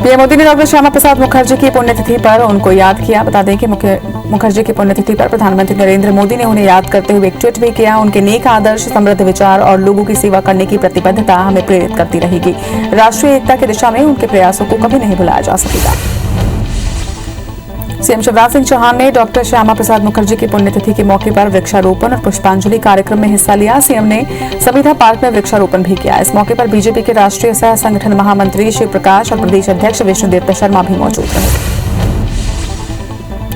PM Modi ने doctor Shyama Prasad Mukherjee की पुण्यतिथि पर उनको याद किया। बता दें कि मुखर्जी की पुण्यतिथि पर प्रधानमंत्री नरेंद्र मोदी ने उन्हें याद करते हुए एक ट्वीट भी किया। उनके नेक आदर्श, समृद्ध विचार और लोगों की सेवा करने की प्रतिबद्धता हमें प्रेरित करती रहेगी। राष्ट्रीय एकता की दिशा में उनके प्रयासों को कभी नहीं भुलाया जा सकेगा। सीएम शिवराज सिंह चौहान ने डॉक्टर श्यामा प्रसाद मुखर्जी की पुण्यतिथि के मौके पर वृक्षारोपण और पुष्पांजलि कार्यक्रम में हिस्सा लिया। सीएम ने संविधा पार्क में वृक्षारोपण भी किया। इस मौके पर बीजेपी के राष्ट्रीय सह संगठन महामंत्री शिव प्रकाश और प्रदेश अध्यक्ष विष्णुदेव शर्मा भी मौजूद रहे।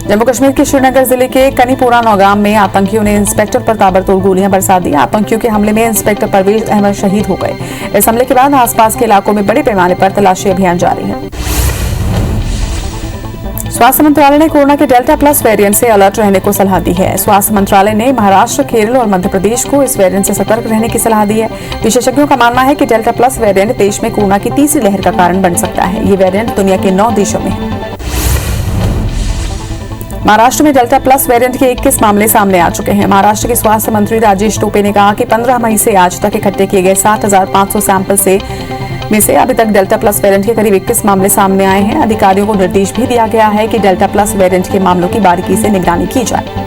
जम्मू कश्मीर के श्रीनगर जिले के कनीपोरा नौगाम में आतंकियों ने इंस्पेक्टर पर ताबड़तोड़ गोलियां बरसा दी। आतंकियों के हमले में इंस्पेक्टर परवेज अहमद शहीद हो गए। इस हमले के बाद आसपास के इलाकों में बड़े पैमाने पर तलाशी अभियान जारी है। स्वास्थ्य मंत्रालय ने कोरोना के डेल्टा प्लस वेरिएंट से अलर्ट रहने को सलाह दी है। स्वास्थ्य मंत्रालय ने महाराष्ट्र, केरल और मध्य प्रदेश को इस वेरिएंट से सतर्क रहने की सलाह दी है। विशेषज्ञों का मानना है कि डेल्टा प्लस वेरिएंट देश में कोरोना की तीसरी लहर का कारण बन सकता है। ये वेरिएंट दुनिया के 9 देशों में है। महाराष्ट्र में डेल्टा प्लस वेरिएंट के 21 मामले सामने आ चुके हैं। महाराष्ट्र के स्वास्थ्य मंत्री राजेश टोपे ने कहा कि 15 मई से आज तक इकट्ठे किए गए 60,500 सैंपल में से अभी तक डेल्टा प्लस वेरिएंट के करीब 21 मामले सामने आए हैं। अधिकारियों को निर्देश भी दिया गया है कि डेल्टा प्लस वेरिएंट के मामलों की बारीकी से निगरानी की जाए।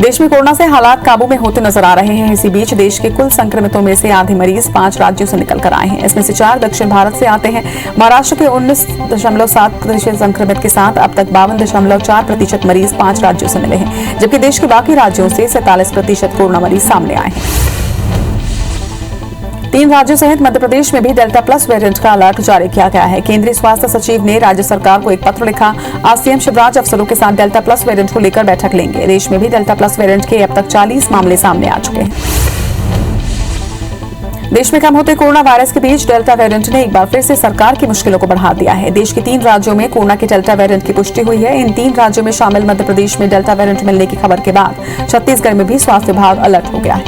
देश में कोरोना से हालात काबू में होते नजर आ रहे हैं। इसी बीच देश के कुल संक्रमितों में से आधे मरीज 5 राज्यों से निकल कर आए हैं। इसमें से 4 दक्षिण भारत से आते हैं। महाराष्ट्र के 19.7% संक्रमित के साथ अब तक 52.4% मरीज 5 राज्यों से मिले हैं, जबकि देश के बाकी राज्यों से 47% कोरोना मरीज सामने आए हैं। 3 राज्यों सहित मध्य प्रदेश में भी डेल्टा प्लस वेरिएंट का अलर्ट जारी किया गया है। केंद्रीय स्वास्थ्य सचिव ने राज्य सरकार को एक पत्र लिखा। आज सीएम शिवराज अफसरों के साथ डेल्टा प्लस वेरिएंट को लेकर बैठक लेंगे। देश में भी डेल्टा प्लस वेरिएंट के अब तक 40 मामले सामने आ चुके हैं। देश में कम होते कोरोना वायरस के बीच डेल्टा वेरिएंट ने एक बार फिर से सरकार की मुश्किलों को बढ़ा दिया है। देश के 3 राज्यों में कोरोना के डेल्टा वेरिएंट की पुष्टि हुई है। इन 3 राज्यों में शामिल मध्य प्रदेश में डेल्टा वेरिएंट मिलने की खबर के बाद छत्तीसगढ़ में भी स्वास्थ्य विभाग अलर्ट हो गया है।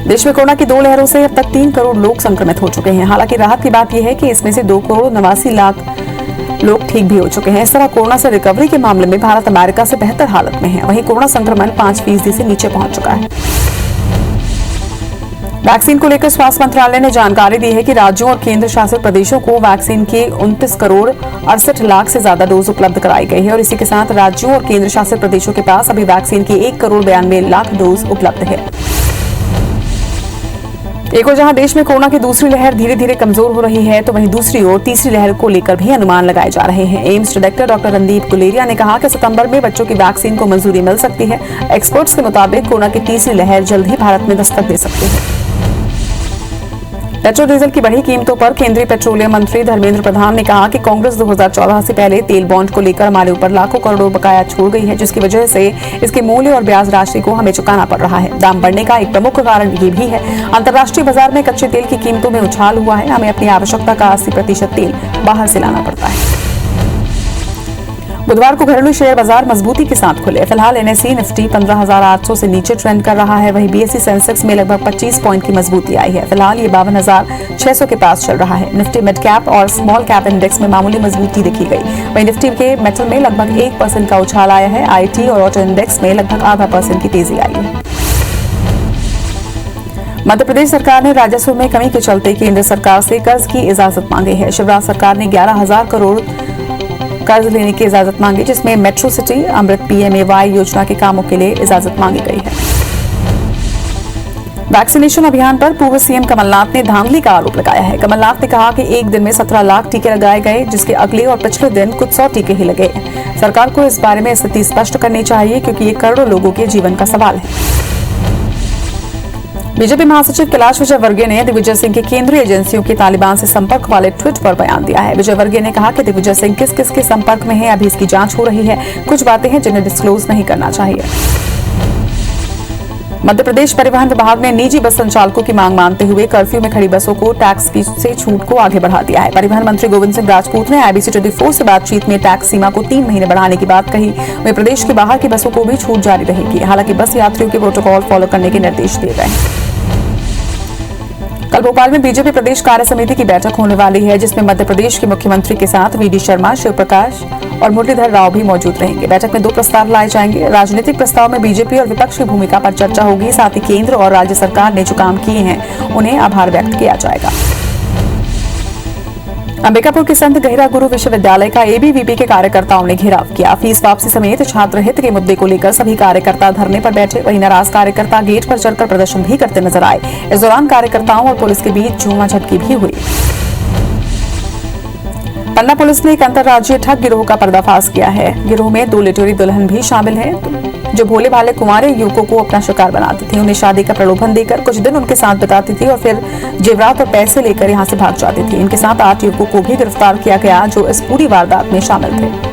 देश में कोरोना की 2 लहरों से अब तक 3 करोड़ लोग संक्रमित हो चुके हैं। हालांकि राहत की बात यह है कि इसमें से 2 करोड़ 89 लाख लोग ठीक भी हो चुके हैं। इस तरह कोरोना से रिकवरी के मामले में भारत अमेरिका से बेहतर हालत में है। वहीं कोरोना संक्रमण 5% से नीचे पहुंच चुका है। वैक्सीन को लेकर स्वास्थ्य मंत्रालय ने जानकारी दी है कि राज्यों और केंद्र शासित प्रदेशों को वैक्सीन के 29 करोड़ 68 लाख से ज्यादा डोज उपलब्ध कराई गई है और इसी के साथ राज्यों और केंद्र शासित प्रदेशों के पास अभी वैक्सीन की 1 करोड़ 92 लाख डोज उपलब्ध है। एक ओर जहां देश में कोरोना की दूसरी लहर धीरे धीरे कमजोर हो रही है, तो वहीं दूसरी ओर तीसरी लहर को लेकर भी अनुमान लगाए जा रहे हैं। AIIMS director doctor Randeep Guleria ने कहा कि सितंबर में बच्चों की वैक्सीन को मंजूरी मिल सकती है। एक्सपर्ट्स के मुताबिक कोरोना की तीसरी लहर जल्द ही भारत में दस्तक दे सकती है। पेट्रोल डीजल की बढ़ी कीमतों पर केंद्रीय पेट्रोलियम मंत्री धर्मेंद्र प्रधान ने कहा कि कांग्रेस 2014 से पहले तेल बॉन्ड को लेकर हमारे ऊपर लाखों करोड़ों बकाया छोड़ गई है, जिसकी वजह से इसके मूल्य और ब्याज राशि को हमें चुकाना पड़ रहा है। दाम बढ़ने का एक प्रमुख कारण ये भी है अंतर्राष्ट्रीय बाजार में कच्चे तेल की कीमतों में उछाल हुआ है। हमें अपनी आवश्यकता का 80% तेल बाहर से लाना पड़ता है। बुधवार को घरेलू शेयर बाजार मजबूती के साथ खुले। फिलहाल एनएसई निफ्टी 15,800 से नीचे ट्रेंड कर रहा है। वहीं बीएसई सेंसेक्स में लगभग 25 पॉइंट की मजबूती आई है। फिलहाल ये 52,600 के पास चल रहा है। निफ्टी मिड कैप और स्मॉल कैप इंडेक्स में मामूली मजबूती देखी गई। वहीं निफ्टी के मेटल में लगभग 1% का उछाल आया है। आईटी और ऑटो इंडेक्स में लगभग 0.5% की तेजी आई है। मध्य प्रदेश सरकार ने राजस्व में कमी के चलते केंद्र सरकार से कर्ज की इजाजत मांगी है। शिवराज सरकार ने 11,000 करोड़ कर्ज लेने की इजाजत मांगी, जिसमें मेट्रो सिटी अमृत पीएमएवाई योजना के कामों के लिए इजाजत मांगी गई है। वैक्सीनेशन अभियान पर पूर्व सीएम कमलनाथ ने धांधली का आरोप लगाया है। कमलनाथ ने कहा कि एक दिन में 17 लाख टीके लगाए गए, जिसके अगले और पिछले दिन कुछ 100 टीके ही लगे। सरकार को इस बारे में स्थिति स्पष्ट करनी चाहिए, क्योंकि ये करोड़ों लोगों के जीवन का सवाल है। बीजेपी महासचिव कैलाश विजयवर्गीय ने दिग्विजय सिंह की केंद्रीय एजेंसियों के तालिबान से संपर्क वाले ट्वीट पर बयान दिया है। विजयवर्गीय ने कहा कि दिग्विजय सिंह किस किस के संपर्क में है, अभी इसकी जांच हो रही है। कुछ बातें हैं जिन्हें डिस्क्लोज नहीं करना चाहिए। मध्य प्रदेश परिवहन विभाग ने निजी बस संचालकों की मांग मानते हुए कर्फ्यू में खड़ी बसों को टैक्स से छूट को आगे बढ़ा दिया है। परिवहन मंत्री गोविंद सिंह राजपूत ने IBC 24 से बातचीत में टैक्स सीमा को 3 महीने बढ़ाने की बात कही। वहीं प्रदेश के बाहर की बसों को भी छूट जारी रहेगी। हालांकि बस यात्रियों के प्रोटोकॉल फॉलो करने के निर्देश दिए गए हैं। कल भोपाल में बीजेपी प्रदेश कार्य समिति की बैठक होने वाली है, जिसमें मध्य प्रदेश के मुख्यमंत्री के साथ VD शर्मा, शिव प्रकाश और मुरलीधर राव भी मौजूद रहेंगे। बैठक में 2 प्रस्ताव लाए जाएंगे। राजनीतिक प्रस्ताव में बीजेपी और विपक्ष की भूमिका पर चर्चा होगी। साथ ही केंद्र और राज्य सरकार ने जो काम किए हैं उन्हें आभार व्यक्त किया जाएगा। अंबिकापुर के संत गहिरा गुरु विश्वविद्यालय का एबीवीपी के कार्यकर्ताओं ने घेराव किया। फीस वापसी समेत छात्र हित के मुद्दे को लेकर सभी कार्यकर्ता धरने पर बैठे। वहीं नाराज कार्यकर्ता गेट पर चढ़कर प्रदर्शन भी करते नजर आए। इस दौरान कार्यकर्ताओं और पुलिस के बीच झूमाझटकी भी हुई। पन्ना पुलिस ने एक अंतर्राज्यीय ठग गिरोह का पर्दाफाश किया है। गिरोह में 2 लुटेरी दुल्हन भी शामिल हैं, जो भोले भाले कुंवारे युवकों को अपना शिकार बनाती थी। उन्हें शादी का प्रलोभन देकर कुछ दिन उनके साथ बिताती थी और फिर जेवरात और पैसे लेकर यहां से भाग जाती थी। इनके साथ 8 युवकों को भी गिरफ्तार किया गया, जो इस पूरी वारदात में शामिल थे।